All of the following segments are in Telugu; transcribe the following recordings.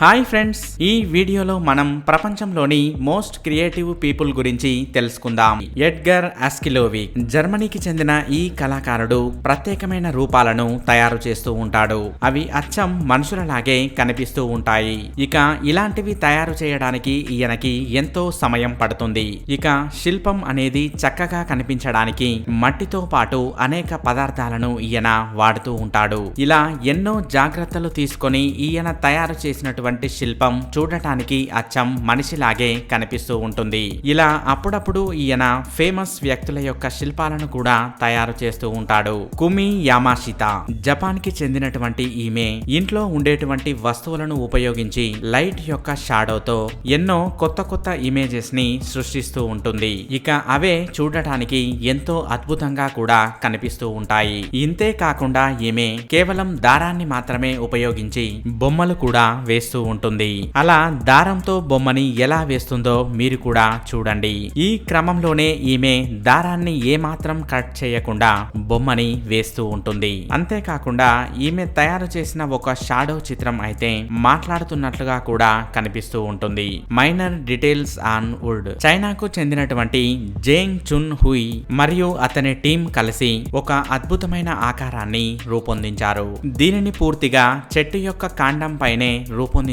హాయ్ ఫ్రెండ్స్, ఈ వీడియోలో మనం ప్రపంచంలోని మోస్ట్ క్రియేటివ్ పీపుల్ గురించి తెలుసుకుందాం. ఎడ్గర్ అస్కిలోవిక్ జర్మనీకి చెందిన ఈ కళాకారుడు ప్రత్యేకమైన రూపాలను తయారు చేస్తూ ఉంటాడు. అవి అచ్చం మనుషులలాగే కనిపిస్తూ ఉంటాయి. ఇక ఇలాంటివి తయారు చేయడానికి ఈయనకి ఎంతో సమయం పడుతుంది. ఇక శిల్పం అనేది చక్కగా కనిపించడానికి మట్టితో పాటు అనేక పదార్థాలను ఈయన వాడుతూ ఉంటాడు. ఇలా ఎన్నో జాగ్రత్తలు తీసుకొని ఈయన తయారు చేసినటువంటి శిల్పం చూడటానికి అచ్చం మనిషిలాగే కనిపిస్తూ ఉంటుంది. ఇలా అప్పుడప్పుడు ఈయన ఫేమస్ వ్యక్తుల యొక్క శిల్పాలను కూడా తయారు చేస్తూ ఉంటాడు. కుమి యామాషిత జపాన్ కి చెందినటువంటి ఈమె ఇంట్లో ఉండేటువంటి వస్తువులను ఉపయోగించి లైట్ యొక్క షాడోతో ఎన్నో కొత్త కొత్త ఇమేజెస్ ని సృష్టిస్తూ ఉంటుంది. ఇక అవే చూడటానికి ఎంతో అద్భుతంగా కూడా కనిపిస్తూ ఉంటాయి. ఇంతే కాకుండా ఈమె కేవలం దారాన్ని మాత్రమే ఉపయోగించి బొమ్మలు కూడా వేస్తూ ఉంటుంది. అలా దారంతో బొమ్మని ఎలా వేస్తుందో మీరు కూడా చూడండి. ఈ క్రమంలోనే ఈమె దారాన్ని ఏమాత్రం కట్ చేయకుండా బొమ్మని వేస్తూ ఉంటుంది. అంతేకాకుండా ఈమె తయారు చేసిన ఒక షాడో చిత్రం అయితే మాట్లాడుతున్నట్లుగా కూడా కనిపిస్తూ ఉంటుంది. మైనర్ డీటెయిల్స్ ఆన్ వుడ్ చైనాకు చెందినటువంటి జేంగ్ చున్ హుయ్ మరియు అతని టీం కలిసి ఒక అద్భుతమైన ఆకారాన్ని రూపొందించారు. దీనిని పూర్తిగా చెట్టు యొక్క కాండం పైనే రూపొందించడం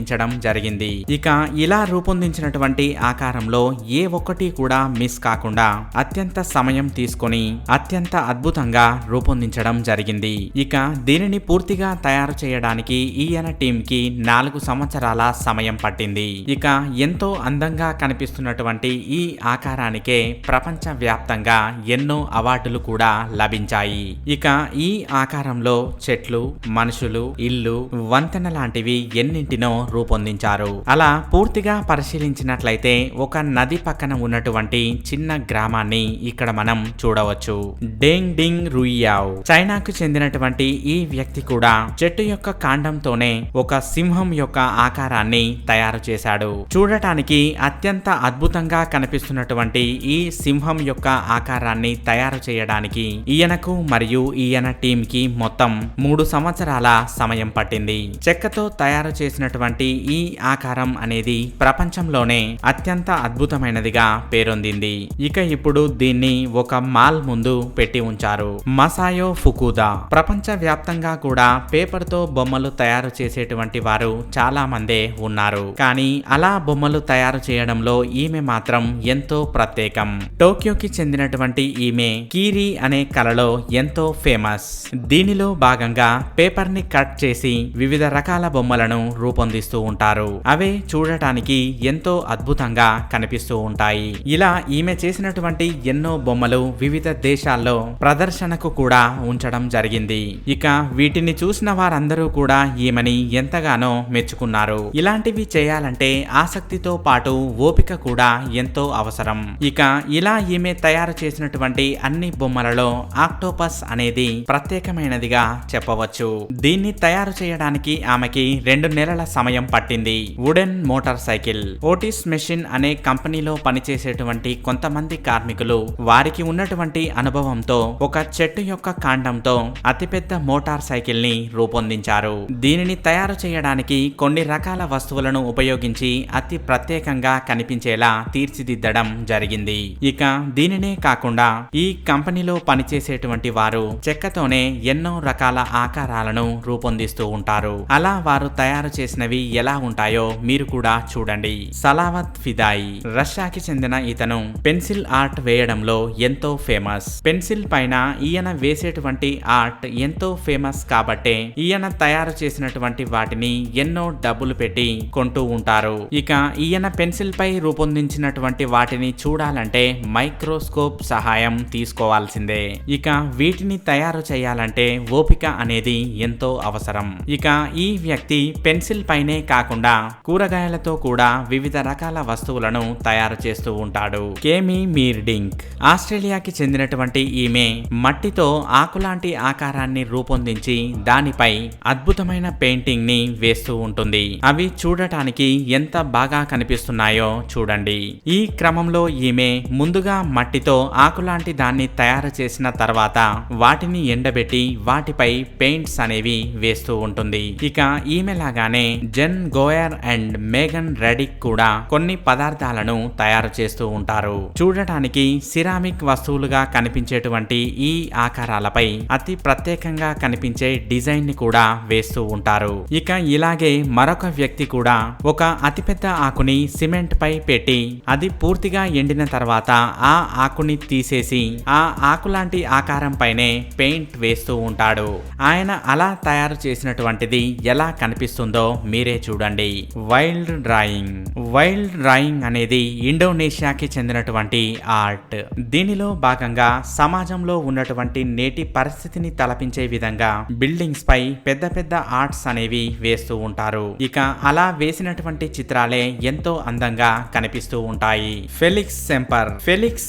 జరిగింది. ఇక ఇలా రూపొందించినటువంటి ఆకారంలో ఏ ఒక్కటి కూడా మిస్ కాకుండా అత్యంత సమయం తీసుకొని అత్యంత అద్భుతంగా రూపొందించడం జరిగింది. ఇక దీనిని పూర్తిగా తయారు చేయడానికి ఈయన టీం కి 4 సంవత్సరాల సమయం పట్టింది. ఇక ఎంతో అందంగా కనిపిస్తున్నటువంటి ఈ ఆకారానికే ప్రపంచ వ్యాప్తంగా ఎన్నో అవార్డులు కూడా లభించాయి. ఇక ఈ ఆకారంలో చెట్లు, మనుషులు, ఇల్లు, వంతెన లాంటివి ఎన్నింటినో రూపొందించారు. అలా పూర్తిగా పరిశీలించినట్లయితే ఒక నది పక్కన ఉన్నటువంటి చిన్న గ్రామాన్ని ఇక్కడ మనం చూడవచ్చు. డెంగ్ డింగ్ రుయియావ్ చైనాకు చెందినటువంటి ఈ వ్యక్తి కూడా చెట్టు యొక్క కాండంతోనే ఒక సింహం యొక్క ఆకారాన్ని తయారు చేశాడు. చూడటానికి అత్యంత అద్భుతంగా కనిపిస్తున్నటువంటి ఈ సింహం యొక్క ఆకారాన్ని తయారు చేయడానికి ఈయనకు మరియు ఈయన టీం కి మొత్తం 3 సంవత్సరాల సమయం పట్టింది. చెక్కతో తయారు చేసినటువంటి ఈ ఆకారం అనేది ప్రపంచంలోనే అత్యంత అద్భుతమైనదిగా పేరొందింది. ఇక ఇప్పుడు దీన్ని ఒక మాల్ ముందు పెట్టి ఉంచారు. మసాయో ఫుకుదా ప్రపంచ వ్యాప్తంగా కూడా పేపర్ తో బొమ్మలు తయారు చేసేటువంటి వారు చాలా మందే ఉన్నారు. కానీ అలా బొమ్మలు తయారు చేయడంలో ఈమె మాత్రం ఎంతో ప్రత్యేకం. టోక్యోకి చెందినటువంటి ఈమె కీరి అనే కళలో ఎంతో ఫేమస్. దీనిలో భాగంగా పేపర్ ని కట్ చేసి వివిధ రకాల బొమ్మలను రూపొందిస్తూ ఉంటారు. అవే చూడటానికి ఎంతో అద్భుతంగా కనిపిస్తూ ఉంటాయి. ఇలా ఈమె చేసినటువంటి ఎన్నో బొమ్మలు వివిధ దేశాల్లో ప్రదర్శనకు కూడా ఉంచడం జరిగింది. ఇక వీటిని చూసిన వారందరూ కూడా ఈమెని ఎంతగానో మెచ్చుకున్నారు. ఇలాంటివి చేయాలంటే ఆసక్తితో పాటు ఓపిక కూడా ఎంతో అవసరం. ఇక ఇలా ఈమె తయారు చేసినటువంటి అన్ని బొమ్మలలో ఆక్టోపస్ అనేది ప్రత్యేకమైనదిగా చెప్పవచ్చు. దీన్ని తయారు చేయడానికి ఆమెకి 2 నెలల సమయం పట్టింది. Wooden motor cycle Otis machine అనే కంపెనీలో పనిచేసేటువంటి కొంతమంది కార్మికులు వారికి ఉన్నటువంటి అనుభవంతో ఒక చెట్టు యొక్క కాండంతో అతిపెద్ద మోటార్ సైకిల్ ని రూపొందించారు. దీనిని తయారు చేయడానికి కొన్ని రకాల వస్తువులను ఉపయోగించి అతి ప్రత్యేకంగా కనిపించేలా తీర్చిదిద్దడం జరిగింది. ఇక దీనినే కాకుండా ఈ కంపెనీలో పనిచేసేటువంటి వారు చెక్కతోనే ఎన్నో రకాల ఆకారాలను రూపొందిస్తూ ఉంటారు. అలా వారు తయారు చేసినవి ఎలా ఉంటాయో మీరు కూడా చూడండి. సలావత్ ఫిదాయి రష్యాకి చెందిన ఇతను పెన్సిల్ ఆర్ట్ వేయడంలో ఎంతో ఫేమస్. పెన్సిల్ పైన ఈయన వేసేటువంటి ఆర్ట్ ఎంతో ఫేమస్ కాబట్టే ఈయన తయారు చేసినటువంటి వాటిని ఎన్నో డబ్బులు పెట్టి కొంటూ ఉంటారు. ఇక ఈయన పెన్సిల్ పై రూపొందించినటువంటి వాటిని చూడాలంటే మైక్రోస్కోప్ సహాయం తీసుకోవాల్సిందే. ఇక వీటిని తయారు చేయాలంటే ఓపిక అనేది ఎంతో అవసరం. ఇక ఈ వ్యక్తి పెన్సిల్ పైనే కాకుండా కూరగాయలతో కూడా వివిధ రకాల వస్తువులను తయారు చేస్తూ ఉంటాడు. కేమీ మీర్డింక్ ఆస్ట్రేలియాకి చెందినటువంటి ఈమె మట్టితో ఆకులాంటి ఆకారాన్ని రూపొందించి దానిపై అద్భుతమైన పెయింటింగ్ ని వేస్తూ ఉంటుంది. అవి చూడటానికి ఎంత బాగా కనిపిస్తున్నాయో చూడండి. ఈ క్రమంలో ఈమె ముందుగా మట్టితో ఆకులాంటి దాన్ని తయారు చేసిన తర్వాత వాటిని ఎండబెట్టి వాటిపై పెయింట్స్ అనేవి వేస్తూ ఉంటుంది. ఇక ఈమె లాగానే జెన్ గోయర్ అండ్ మేఘన్ రెడిక్ కూడా కొన్ని పదార్థాలను తయారు చేస్తూ ఉంటారు. చూడటానికి సిరామిక్ వస్తువులుగా కనిపించేటువంటి ఈ ఆకారాలపై అతి ప్రత్యేకంగా కనిపించే డిజైన్ ని కూడా వేస్తూ ఉంటారు. ఇక ఇలాగే మరొక వ్యక్తి కూడా ఒక అతిపెద్ద ఆకుని సిమెంట్ పై పెట్టి అది పూర్తిగా ఎండిన తర్వాత ఆ ఆకుని తీసేసి ఆ ఆకులాంటి ఆకారం పైనే పెయింట్ వేస్తూ ఉంటాడు. ఆయన అలా తయారు చేసినటువంటిది ఎలా కనిపిస్తుందో మీరే చూడండి. వైల్డ్ డ్రాయింగ్ అనేది ఇండోనేషియాకి చెందినటువంటి ఆర్ట్. దీనిలో భాగంగా సమాజంలో ఉన్నటువంటి నేటి పరిస్థితిని తలపించే విధంగా బిల్డింగ్స్ పై పెద్ద పెద్ద ఆర్ట్స్ అనేవి వేస్తూ ఉంటారు. ఇక అలా వేసినటువంటి చిత్రాలే ఎంతో అందంగా కనిపిస్తూ ఉంటాయి. ఫెలిక్స్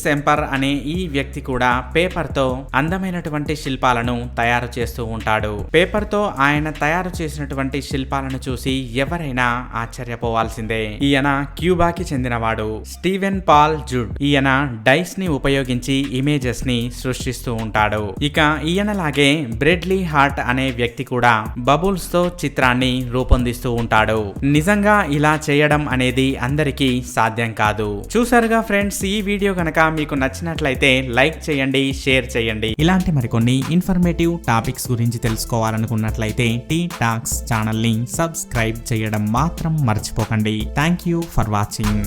సెంపర్ అనే ఈ వ్యక్తి కూడా పేపర్ తో అందమైనటువంటి శిల్పాలను తయారు చేస్తూ ఉంటాడు. పేపర్ తో ఆయన తయారు చేసినటువంటి శిల్పాలను చూసి ఎవరైనా ఆశ్చర్యపోవాల్సిందే. ఈయన క్యూబాకి చెందినవాడు. Steven Paul Judd. ఈయన డైస్ ని ఉపయోగించి ఇమేజెస్ ని సృష్టిస్తూ ఉంటాడు. ఇక ఈయనలాగే బ్రెడ్లీ హార్ట్ అనే వ్యక్తి కూడా బబుల్స్ తో చిత్రాన్ని రూపొందిస్తూ ఉంటాడు. నిజంగా ఇలా చేయడం అనేది అందరికీ సాధ్యం కాదు. చూసారుగా ఫ్రెండ్స్, ఈ వీడియో గనక మీకు నచ్చినట్లయితే లైక్ చేయండి, షేర్ చేయండి. ఇలాంటి మరికొన్ని ఇన్ఫర్మేటివ్ టాపిక్స్ గురించి తెలుసుకోవాలనుకున్నట్లయితే టీ టాక్స్ ఛానల్ ని సబ్స్క్రైబ్ చేయడం మాత్రం మర్చిపోకండి. Thank you for watching.